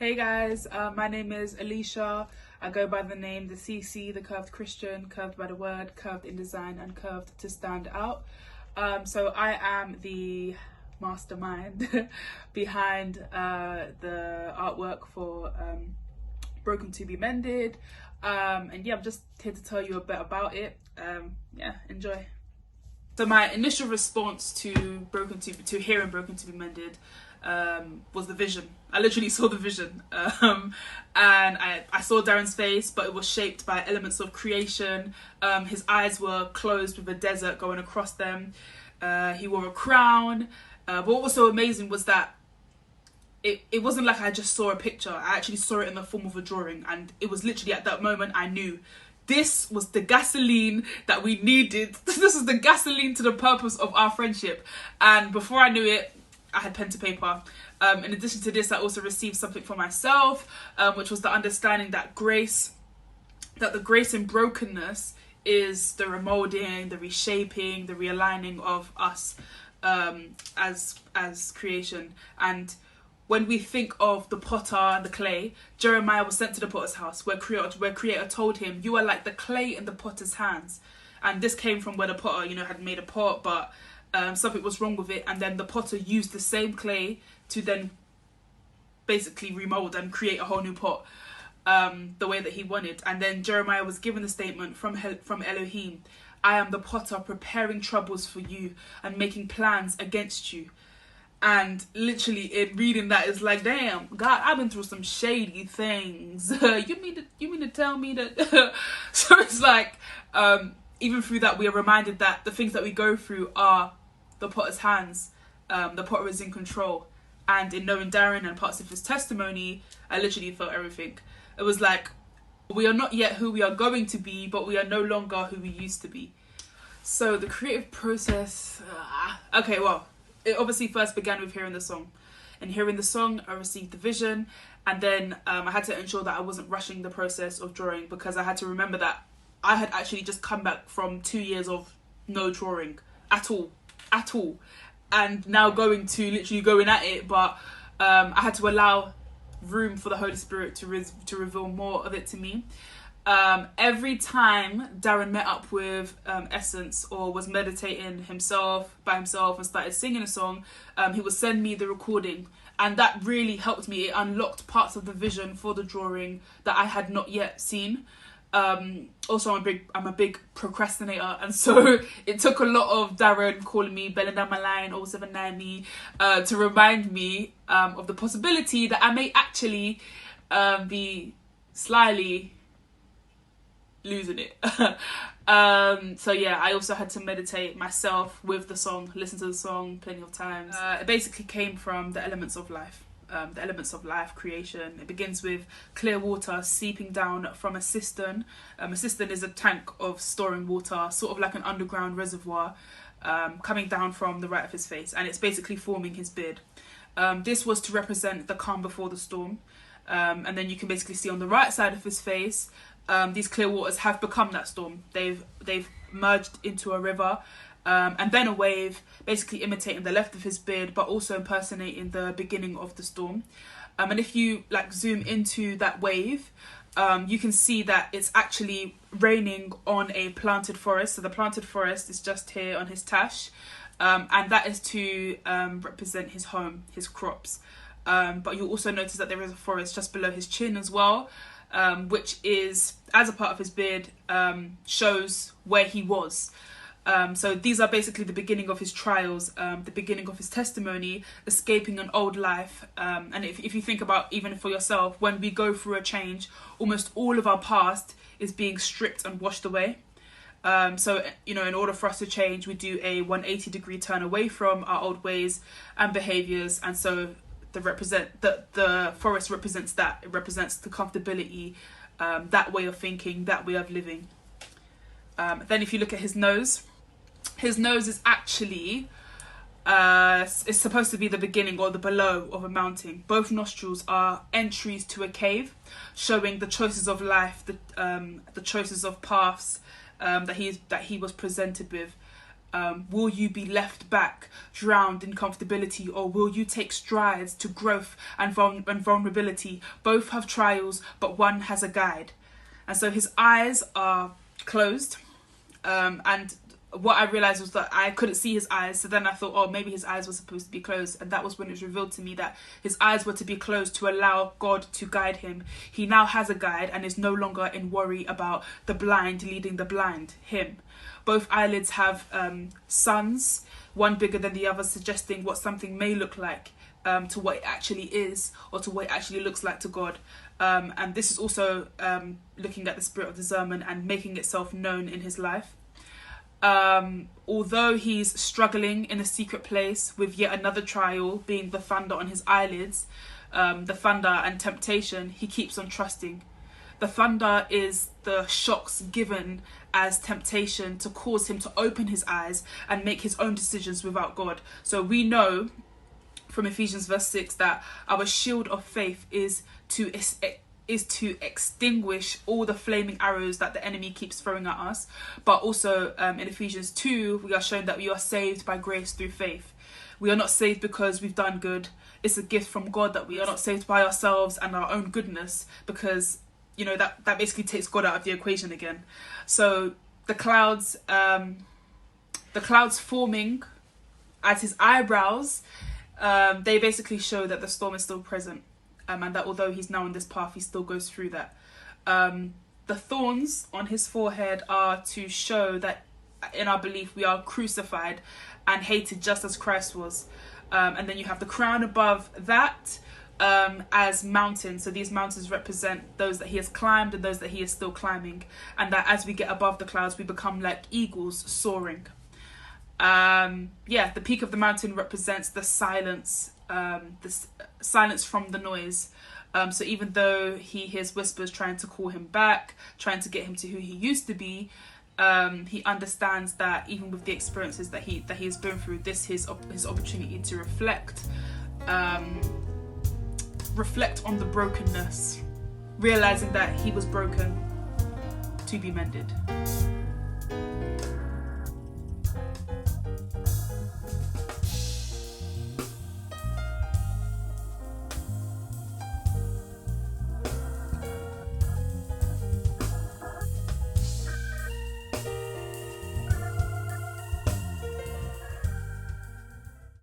Hey guys, my name is Alishia. I go by the name the CC, the Curved Christian, curved by the word, curved in design and curved to stand out. So I am the mastermind behind the artwork for Broken To Be Mended. And yeah, I'm just here to tell you a bit about it. Yeah, enjoy. So my initial response to hearing Broken To Be Mended was the vision. I literally saw the vision, and I saw Darren's face, but it was shaped by elements of creation. His eyes were closed with a desert going across them. He wore a crown. But what was so amazing was that it wasn't like I just saw a picture. I actually saw it in the form of a drawing, and it was literally at that moment I knew this was the gasoline that we needed. This is the gasoline to the purpose of our friendship. And before I knew it, I had pen to paper. In addition to this, I also received something for myself, which was the understanding that the grace in brokenness is the remolding, the reshaping, the realigning of us as creation. And when we think of the potter and the clay, Jeremiah was sent to the potter's house where Creator told him, "You are like the clay in the potter's hands." And this came from where the potter, had made a pot, but something was wrong with it, and then the potter used the same clay to then basically remold and create a whole new pot the way that he wanted. And then Jeremiah was given the statement from Elohim, "I am the potter preparing troubles for you and making plans against you." And literally in reading that, it's like, damn, God, I've been through some shady things. You mean to tell me that? So it's like, even through that, we are reminded that the things that we go through are the potter's hands. The potter is in control. And in knowing Darren and parts of his testimony, I literally felt everything. It was like, we are not yet who we are going to be, but we are no longer who we used to be. So the creative process, okay, well, it obviously first began with hearing the song. And hearing the song, I received the vision. And then I had to ensure that I wasn't rushing the process of drawing, because I had to remember that I had actually just come back from 2 years of no drawing at all. And now going at it, but I had to allow room for the Holy Spirit to reveal more of it to me. Every time Darren met up with Essence or was meditating by himself and started singing a song, he would send me the recording, and that really helped me. It unlocked parts of the vision for the drawing that I had not yet seen. Also, I'm a big procrastinator, and so it took a lot of Darren calling me, belling down my line, 0790, to remind me of the possibility that I may actually be slyly losing it. So yeah, I also had to meditate myself with the song, listen to the song plenty of times. It basically came from the elements of life. The elements of life creation. It begins with clear water seeping down from a cistern. A cistern is a tank of storing water, sort of like an underground reservoir, coming down from the right of his face, and it's basically forming his beard. This was to represent the calm before the storm. And then you can basically see on the right side of his face, these clear waters have become that storm. They've merged into a river, and then a wave, basically imitating the left of his beard, but also impersonating the beginning of the storm. And if you zoom into that wave, you can see that it's actually raining on a planted forest. So the planted forest is just here on his tash, and that is to represent his home, his crops. But you'll also notice that there is a forest just below his chin as well, which is, as a part of his beard, shows where he was. So these are basically the beginning of his trials, the beginning of his testimony, escaping an old life. And if you think about, even for yourself, when we go through a change, almost all of our past is being stripped and washed away. So, in order for us to change, we do a 180-degree turn away from our old ways and behaviours. And so the forest represents that. It represents the comfortability, that way of thinking, that way of living. Then if you look at his nose is actually it's supposed to be the beginning or the below of a mountain. Both nostrils are entries to a cave, showing the choices of life, the choices of paths that he was presented with. Will you be left back, drowned in comfortability, or will you take strides to growth and vulnerability? Both have trials, but one has a guide. And so his eyes are closed, and what I realized was that I couldn't see his eyes. So then I thought, oh, maybe his eyes were supposed to be closed. And that was when it was revealed to me that his eyes were to be closed to allow God to guide him. He now has a guide and is no longer in worry about the blind leading the blind, him. Both eyelids have suns, one bigger than the other, suggesting what something may look like to what it actually is, or to what it actually looks like to God. And this is also looking at the spirit of discernment and making itself known in his life. Although he's struggling in a secret place with yet another trial, being the thunder on his eyelids, the thunder and temptation, he keeps on trusting. The thunder is the shocks given as temptation to cause him to open his eyes and make his own decisions without God. So we know from Ephesians verse 6 that our shield of faith is to extinguish all the flaming arrows that the enemy keeps throwing at us. But also in Ephesians 2, we are shown that we are saved by grace through faith. We are not saved because we've done good. It's a gift from God that we are not saved by ourselves and our own goodness, because, you know, that basically takes God out of the equation again. So the clouds forming as his eyebrows, they basically show that the storm is still present. And that although he's now on this path, he still goes through that. The thorns on his forehead are to show that in our belief we are crucified and hated just as Christ was. And then you have the crown above that as mountains. So these mountains represent those that he has climbed and those that he is still climbing. And that as we get above the clouds, we become like eagles soaring. The peak of the mountain represents the silence, silence from the noise. So even though he hears whispers trying to call him back, trying to get him to who he used to be, he understands that even with the experiences that he has been through, this is his opportunity to reflect on the brokenness, realizing that he was broken to be mended.